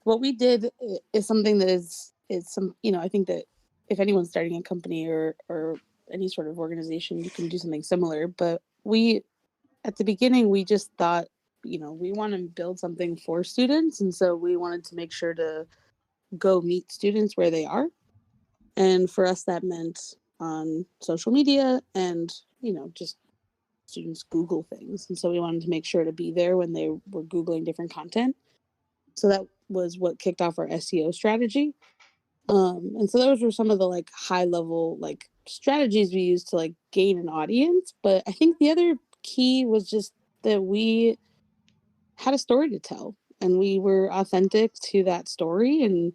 what we did is something that is some, I think that if anyone's starting a company or any sort of organization, you can do something similar. But at the beginning, we just thought, we want to build something for students. And so we wanted to make sure to go meet students where they are. And for us, that meant on social media and, just students Google things. And so we wanted to make sure to be there when they were Googling different content. So that was what kicked off our SEO strategy. And so those were some of the like high level like strategies we used to like gain an audience. But I think the other key was just that we had a story to tell and we were authentic to that story and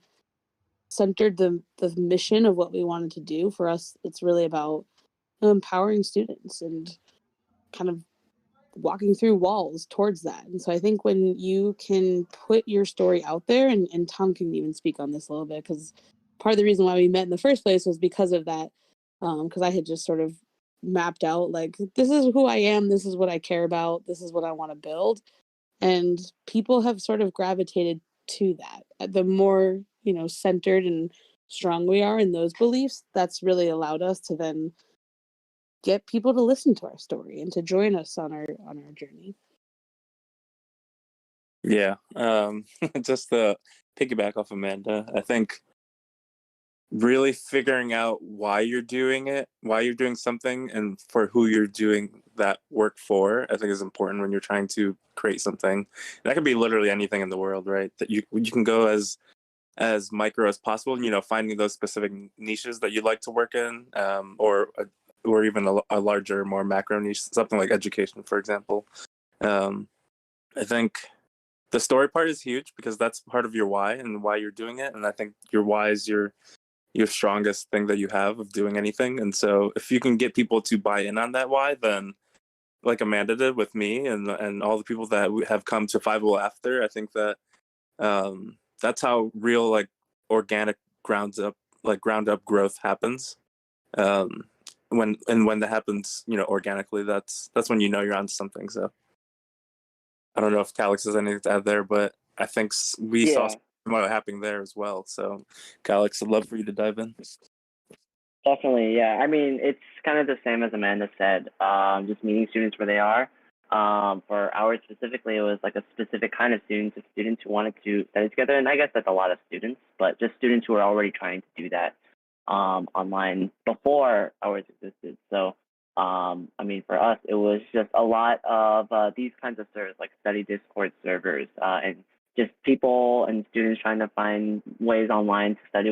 centered the mission of what we wanted to do. For us, it's really about empowering students and kind of walking through walls towards that. And so I think when you can put your story out there, and Tom can even speak on this a little bit, because part of the reason why we met in the first place was because of that, because I had just sort of mapped out like, this is who I am, this is what I care about, this is what I want to build. And people have sort of gravitated to that. The more, centered and strong we are in those beliefs, that's really allowed us to then get people to listen to our story and to join us on our journey. Yeah. Just to piggyback off Amanda, I think really figuring out why you're doing it, why you're doing something, and for who you're doing that work for, I think is important when you're trying to create something. That could be literally anything in the world, right? That you can go as micro as possible, finding those specific niches that you'd like to work in, or even a larger, more macro niche, something like education, for example. I think the story part is huge because that's part of your why and why you're doing it. And I think your why is your strongest thing that you have of doing anything. And so if you can get people to buy in on that why, then like Amanda did with me and all the people that have come to Fiveable after, I think that that's how real like organic ground up growth happens. When that happens, organically, that's when you're onto something. So I don't know if Calyx has anything to add there, but I think we saw something happening there as well. So Calyx, I'd love for you to dive in. Definitely, yeah. I mean, it's kind of the same as Amanda said, just meeting students where they are. For ours specifically, it was like a specific kind of students who wanted to study together. And I guess that's a lot of students, but just students who are already trying to do that online before ours existed. So, I mean, for us, it was just a lot of these kinds of servers, like study Discord servers, and just people and students trying to find ways online to study